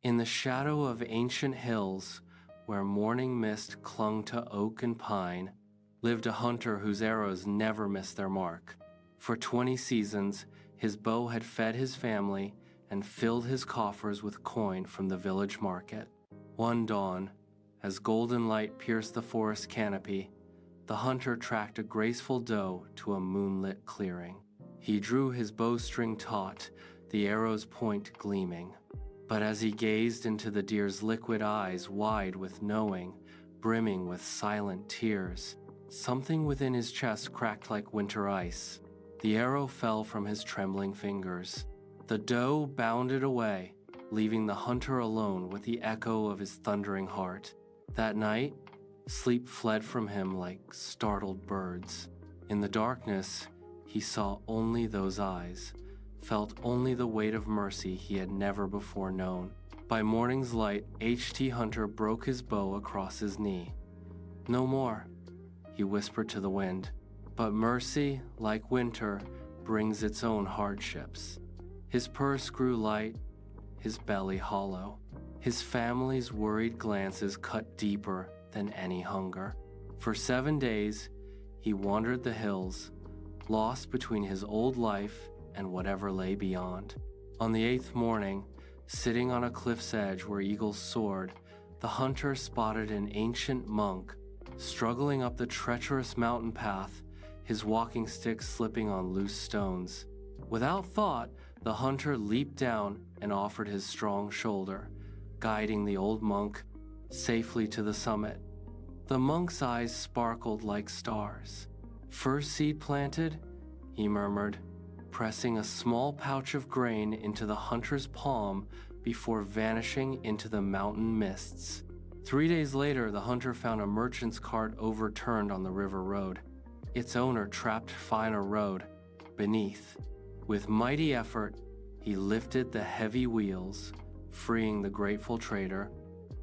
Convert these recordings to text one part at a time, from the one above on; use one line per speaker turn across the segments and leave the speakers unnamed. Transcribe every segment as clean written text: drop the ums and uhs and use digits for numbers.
In the shadow of ancient hills, where morning mist clung to oak and pine, lived a hunter whose arrows never missed their mark. For 20 seasons, his bow had fed his family and filled his coffers with coin from the village market. One dawn, as golden light pierced the forest canopy, the hunter tracked a graceful doe to a moonlit clearing. He drew his bowstring taut, the arrow's point gleaming. But as he gazed into the deer's liquid eyes, wide with knowing, brimming with silent tears, something within his chest cracked like winter ice. The arrow fell from his trembling fingers. The doe bounded away, leaving the hunter alone with the echo of his thundering heart. That night, sleep fled from him like startled birds. In the darkness, he saw only those eyes, felt only the weight of mercy he had never before known. By morning's light, H.T. Hunter broke his bow across his knee. "No more," he whispered to the wind. But mercy, like winter, brings its own hardships. His purse grew light, his belly hollow. His family's worried glances cut deeper than any hunger. For 7 days, he wandered the hills, lost between his old life and whatever lay beyond. On the 8th morning, sitting on a cliff's edge where eagles soared, the hunter spotted an ancient monk struggling up the treacherous mountain path, his walking stick slipping on loose stones. Without thought, the hunter leaped down and offered his strong shoulder, guiding the old monk safely to the summit. The monk's eyes sparkled like stars. "First seed planted?" he murmured, pressing a small pouch of grain into the hunter's palm before vanishing into the mountain mists. 3 days later, the hunter found a merchant's cart overturned on the river road, its owner trapped finer road beneath. With mighty effort, he lifted the heavy wheels, freeing the grateful trader,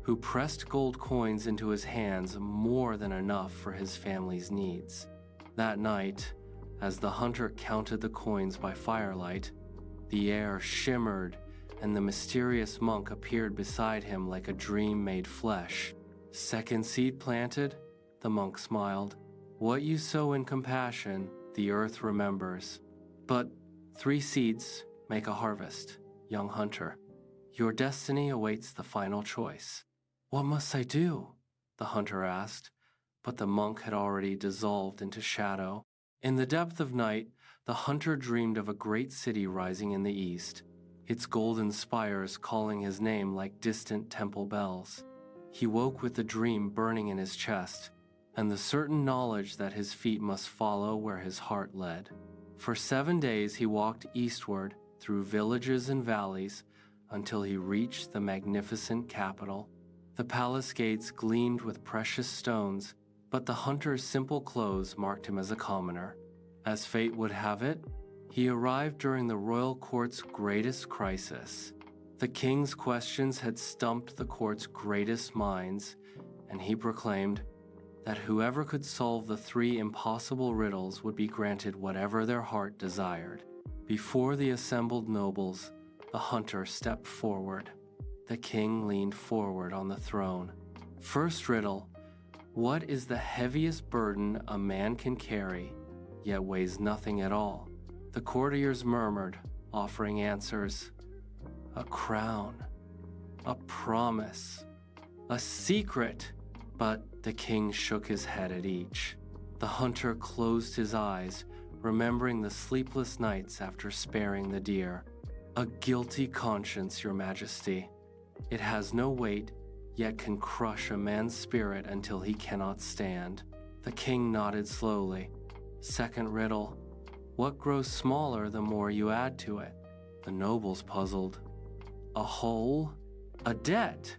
who pressed gold coins into his hands, more than enough for his family's needs. That night, as the hunter counted the coins by firelight, the air shimmered and the mysterious monk appeared beside him like a dream made flesh. "Second seed planted?" the monk smiled. "What you sow in compassion, the earth remembers. But 3 seeds make a harvest, young hunter. Your destiny awaits the final choice." "What must I do?" the hunter asked, but the monk had already dissolved into shadow. In the depth of night, the hunter dreamed of a great city rising in the east, its golden spires calling his name like distant temple bells. He woke with the dream burning in his chest, and the certain knowledge that his feet must follow where his heart led. For 7 days he walked eastward through villages and valleys until he reached the magnificent capital. The palace gates gleamed with precious stones, but the hunter's simple clothes marked him as a commoner. As fate would have it, he arrived during the royal court's greatest crisis. The king's questions had stumped the court's greatest minds, and he proclaimed that whoever could solve the 3 impossible riddles would be granted whatever their heart desired. Before the assembled nobles, the hunter stepped forward. The king leaned forward on the throne. "First riddle, what is the heaviest burden a man can carry, yet weighs nothing at all?" The courtiers murmured, offering answers. "A crown, a promise, a secret." But the king shook his head at each. The hunter closed his eyes, remembering the sleepless nights after sparing the deer. "A guilty conscience, your majesty. It has no weight, yet can crush a man's spirit until he cannot stand." The king nodded slowly. "Second riddle, what grows smaller the more you add to it?" The nobles puzzled. "A hole? A debt?"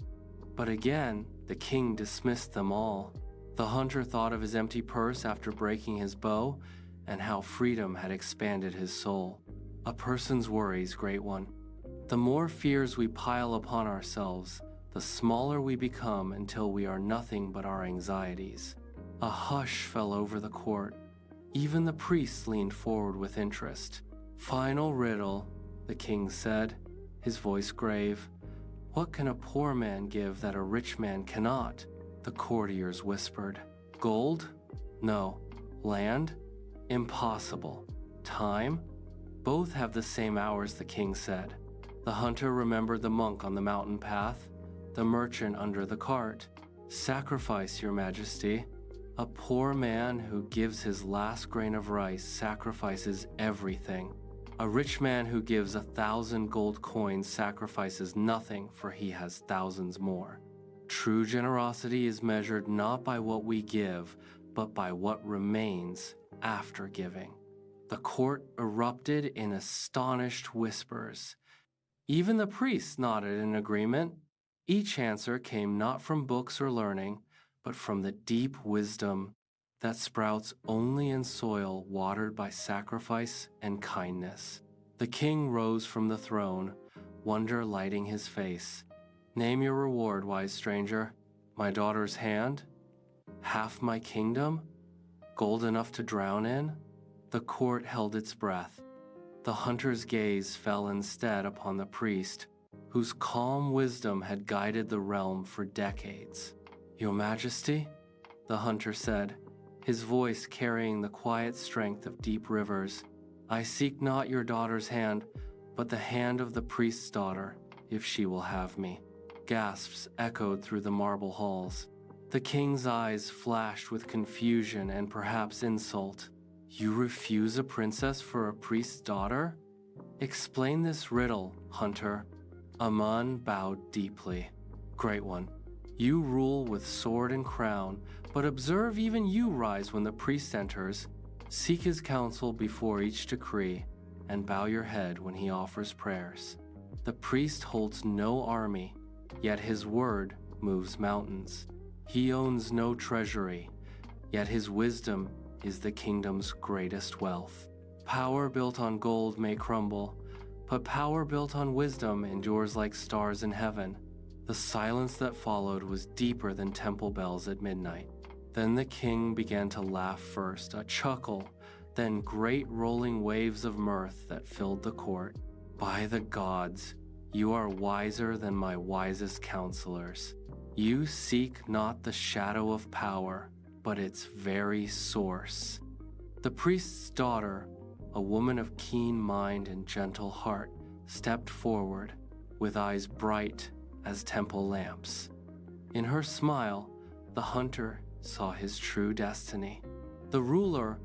But again, the king dismissed them all. The hunter thought of his empty purse after breaking his bow and how freedom had expanded his soul. A person's worries, great one. The more fears we pile upon ourselves, the smaller we become until we are nothing but our anxieties. A hush fell over the court. Even the priests leaned forward with interest. "Final riddle," the king said, his voice grave. "What can a poor man give that a rich man cannot?" the courtiers whispered. "Gold? No. Land? Impossible. Time? Both have the same hours," the king said. The hunter remembered the monk on the mountain path, the merchant under the cart. "Sacrifice, your majesty. A poor man who gives his last grain of rice sacrifices everything. A rich man who gives 1,000 gold coins sacrifices nothing, for he has thousands more. True generosity is measured not by what we give, but by what remains after giving." The court erupted in astonished whispers. Even the priests nodded in agreement. Each answer came not from books or learning, but from the deep wisdom that sprouts only in soil watered by sacrifice and kindness. The king rose from the throne, wonder lighting his face. "Name your reward, wise stranger." "My daughter's hand? Half my kingdom? Gold enough to drown in?" The court held its breath. The hunter's gaze fell instead upon the priest, whose calm wisdom had guided the realm for decades. "Your Majesty," the hunter said, his voice carrying the quiet strength of deep rivers, "I seek not your daughter's hand, but the hand of the priest's daughter, if she will have me." Gasps echoed through the marble halls. The king's eyes flashed with confusion and perhaps insult. "You refuse a princess for a priest's daughter? Explain this riddle, hunter." Amun bowed deeply. "Great one, you rule with sword and crown, but observe even you rise when the priest enters. Seek his counsel before each decree, and bow your head when he offers prayers. The priest holds no army, yet his word moves mountains. He owns no treasury, yet his wisdom is the kingdom's greatest wealth. Power built on gold may crumble, but power built on wisdom endures like stars in heaven." The silence that followed was deeper than temple bells at midnight. Then the king began to laugh first, a chuckle, then great rolling waves of mirth that filled the court. "By the gods, you are wiser than my wisest counselors. You seek not the shadow of power, but its very source." The priest's daughter, a woman of keen mind and gentle heart, stepped forward, with eyes bright as temple lamps. In her smile, the hunter saw his true destiny. The ruler,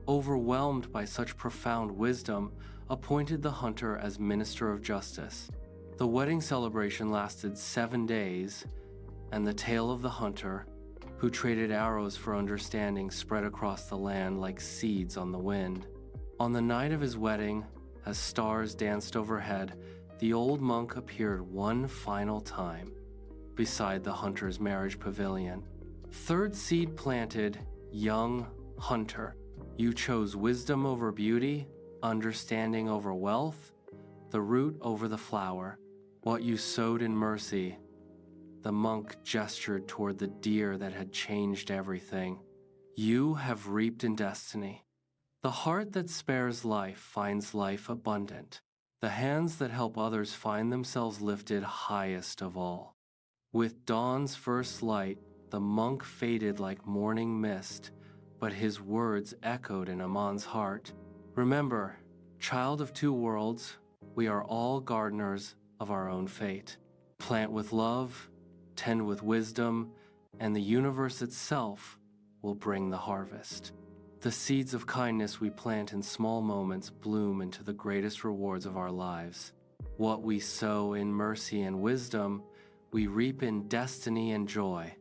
overwhelmed by such profound wisdom, appointed the hunter as minister of justice. The wedding celebration lasted 7 days, and the tale of the hunter, who traded arrows for understanding, spread across the land like seeds on the wind. On the night of his wedding, as stars danced overhead, the old monk appeared one final time beside the hunter's marriage pavilion. "Third seed planted, young hunter, you chose wisdom over beauty, understanding over wealth, the root over the flower. What you sowed in mercy," the monk gestured toward the deer that had changed everything, "you have reaped in destiny. The heart that spares life finds life abundant. The hands that help others find themselves lifted highest of all." With dawn's first light, the monk faded like morning mist, but his words echoed in Amon's heart. "Remember, child of two worlds, we are all gardeners of our own fate. Plant with love, tend with wisdom, and the universe itself will bring the harvest. The seeds of kindness we plant in small moments bloom into the greatest rewards of our lives. What we sow in mercy and wisdom, we reap in destiny and joy.